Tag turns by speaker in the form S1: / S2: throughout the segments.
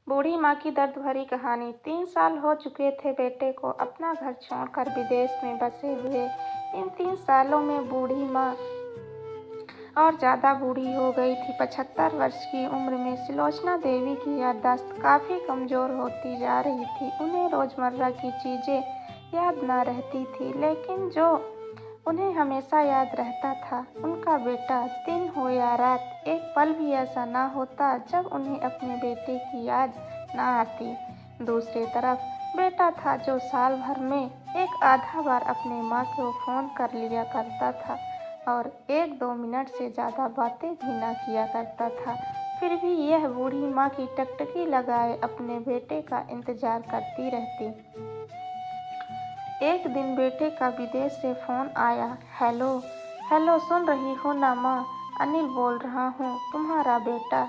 S1: बूढ़ी माँ की दर्द भरी कहानी। 3 साल हो चुके थे बेटे को अपना घर छोड़कर विदेश में बसे हुए। इन 3 सालों में बूढ़ी माँ और ज़्यादा बूढ़ी हो गई थी। 75 वर्ष की उम्र में सुलोचना देवी की याददाश्त काफ़ी कमज़ोर होती जा रही थी। उन्हें रोज़मर्रा की चीज़ें याद न रहती थी, लेकिन जो उन्हें हमेशा याद रहता था, उनका बेटा। दिन हो या रात, एक पल भी ऐसा ना होता जब उन्हें अपने बेटे की याद ना आती। दूसरी तरफ बेटा था जो साल भर में एक आधा बार अपने माँ को फ़ोन कर लिया करता था और 1-2 मिनट से ज़्यादा बातें भी ना किया करता था। फिर भी यह बूढ़ी माँ की टकटकी लगाए अपने बेटे का इंतज़ार करती रहती। एक दिन बेटे का विदेश से फ़ोन आया। हेलो हेलो, सुन रही हो ना माँ? अनिल बोल रहा हूँ, तुम्हारा बेटा।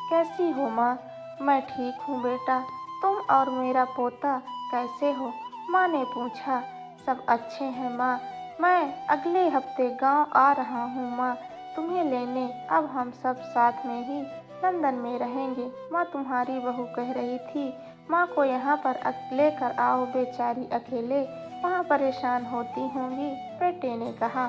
S1: कैसी हो माँ? मैं ठीक हूँ बेटा। तुम और मेरा पोता कैसे हो? माँ ने पूछा। सब अच्छे हैं माँ। मैं अगले हफ्ते गांव आ रहा हूँ माँ, तुम्हें लेने। अब हम सब साथ में ही लंदन में रहेंगे। माँ तुम्हारी बहू कह रही थी माँ को यहाँ पर लेकर आओ, बेचारी अकेले वहाँ परेशान होती होंगी, बेटे ने कहा।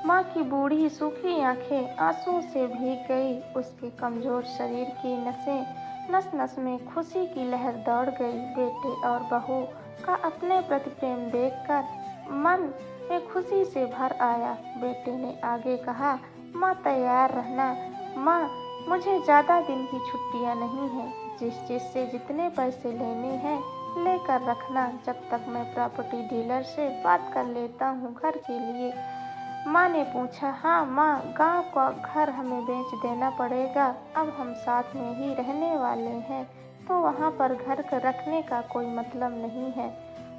S1: माँ की बूढ़ी सूखी आंखें आंसू से भीग गई। उसके कमजोर शरीर की नसें नस नस में खुशी की लहर दौड़ गई। बेटे और बहू का अपने प्रति प्रेम देखकर मन में खुशी से भर आया। बेटे ने आगे कहा, माँ तैयार रहना। माँ, मुझे ज़्यादा दिन की छुट्टियाँ नहीं हैं। जिस चीज़ से जितने पैसे लेने हैं लेकर रखना, जब तक मैं प्रॉपर्टी डीलर से बात कर लेता हूँ घर के लिए। माँ ने पूछा। हाँ माँ, गांव का घर हमें बेच देना पड़ेगा। अब हम साथ में ही रहने वाले हैं, तो वहाँ पर घर रखने का कोई मतलब नहीं है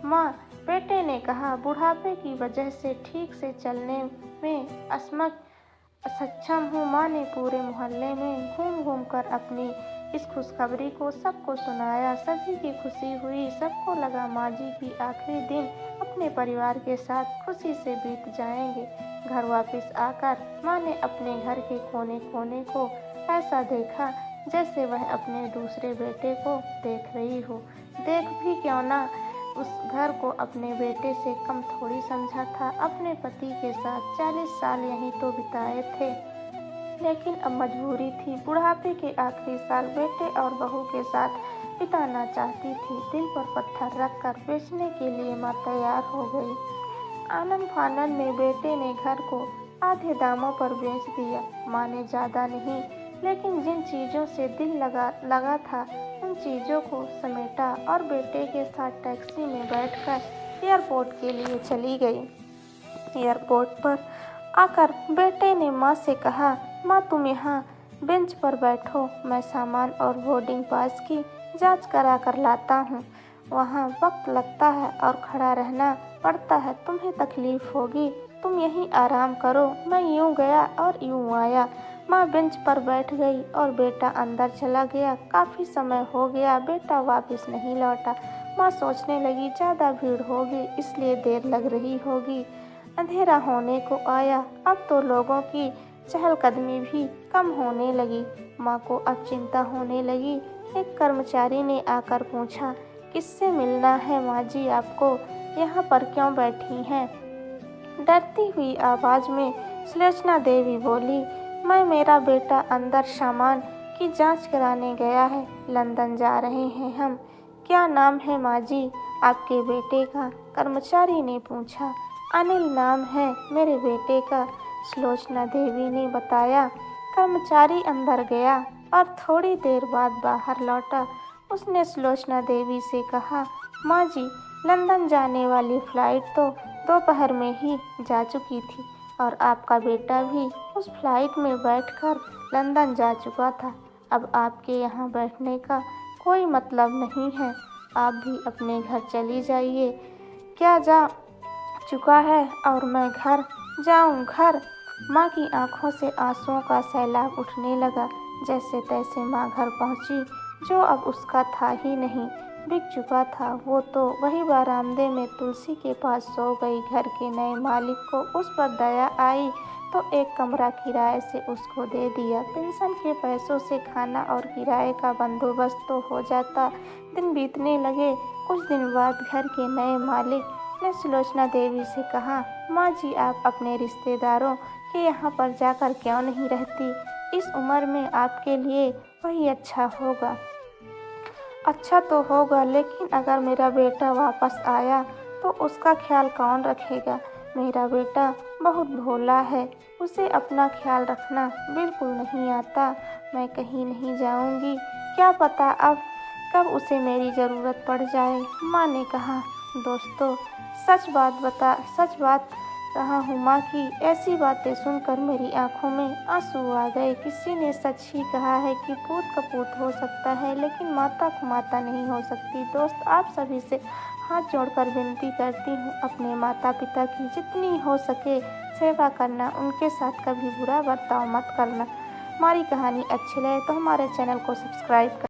S1: माँ, बेटे ने कहा। बुढ़ापे की वजह से ठीक से चलने में सक्षम हूँ। माँ ने पूरे मोहल्ले में घूम घूम कर अपनी इस खुशखबरी को सबको सुनाया। सभी की खुशी हुई। सबको लगा माँ जी की आखिरी दिन अपने परिवार के साथ खुशी से बीत जाएंगे। घर वापस आकर माँ ने अपने घर के कोने कोने को ऐसा देखा जैसे वह अपने दूसरे बेटे को देख रही हो। देख भी क्यों ना, उस घर को अपने बेटे से कम थोड़ी समझा था। अपने पति के साथ 40 साल यहीं तो बिताए थे, लेकिन अब मजबूरी थी। बुढ़ापे के आखिरी साल बेटे और बहू के साथ बिताना चाहती थी। दिल पर पत्थर रखकर बेचने के लिए माँ तैयार हो गई। आनंद फानन में बेटे ने घर को आधे दामों पर बेच दिया। माँ ने ज़्यादा नहीं, लेकिन जिन चीज़ों से दिल लगा था उन चीज़ों को समेटा और बेटे के साथ टैक्सी में बैठकर एयरपोर्ट के लिए चली गई। एयरपोर्ट पर आकर बेटे ने माँ से कहा, माँ तुम यहाँ बेंच पर बैठो, मैं सामान और बोर्डिंग पास की जांच करा कर लाता हूँ। वहाँ वक्त लगता है और खड़ा रहना पड़ता है, तुम्हें तकलीफ होगी, तुम यहीं आराम करो। मैं यूँ गया और यूँ आया। माँ बेंच पर बैठ गई और बेटा अंदर चला गया। काफ़ी समय हो गया, बेटा वापस नहीं लौटा। माँ सोचने लगी ज़्यादा भीड़ होगी इसलिए देर लग रही होगी। अंधेरा होने को आया। अब तो लोगों की चहलकदमी भी कम होने लगी। माँ को अब चिंता होने लगी। एक कर्मचारी ने आकर पूछा, किससे मिलना है माँ जी आपको? यहाँ पर क्यों बैठी हैं? डरती हुई आवाज़ में सुलोचना देवी बोली, मैं, मेरा बेटा अंदर सामान की जांच कराने गया है। लंदन जा रहे हैं हम। क्या नाम है माँ जी आपके बेटे का? कर्मचारी ने पूछा। अनिल नाम है मेरे बेटे का, सुलोचना देवी ने बताया। कर्मचारी अंदर गया और थोड़ी देर बाद बाहर लौटा। उसने सुलोचना देवी से कहा, माँ जी, लंदन जाने वाली फ़्लाइट तो दोपहर में ही जा चुकी थी और आपका बेटा भी उस फ्लाइट में बैठकर लंदन जा चुका था। अब आपके यहाँ बैठने का कोई मतलब नहीं है। आप भी अपने घर चली जाइए। क्या जा चुका है और मैं घर जाऊँ घर? माँ की आंखों से आंसुओं का सैलाब उठने लगा। जैसे तैसे माँ घर पहुँची, जो अब उसका था ही नहीं, बिक चुका था। वो तो वही बरामदे में तुलसी के पास सो गई। घर के नए मालिक को उस पर दया आई। तो एक कमरा किराए से उसको दे दिया। पेंशन के पैसों से खाना और किराए का बंदोबस्त तो हो जाता। दिन बीतने लगे। कुछ दिन बाद घर के नए मालिक ने सुलोचना देवी से कहा, माँ जी, आप अपने रिश्तेदारों के यहाँ पर जाकर क्यों नहीं रहती? इस उम्र में आपके लिए वही अच्छा होगा। अच्छा तो होगा, लेकिन अगर मेरा बेटा वापस आया तो उसका ख्याल कौन रखेगा? मेरा बेटा बहुत भोला है, उसे अपना ख्याल रखना बिल्कुल नहीं आता। मैं कहीं नहीं जाऊंगी, क्या पता अब कब उसे मेरी ज़रूरत पड़ जाए। माँ ने कहा, दोस्तों, सच बात रहा हूँ माँ की ऐसी बातें सुनकर मेरी आंखों में आंसू आ गए। किसी ने सच ही कहा है कि पूत कपूत हो सकता है, लेकिन माता को माता नहीं हो सकती। दोस्त, आप सभी से हाथ जोड़कर विनती करती हूँ, अपने माता पिता की जितनी हो सके सेवा करना, उनके साथ कभी बुरा बर्ताव मत करना। हमारी कहानी अच्छी लगे तो हमारे चैनल को सब्सक्राइब कर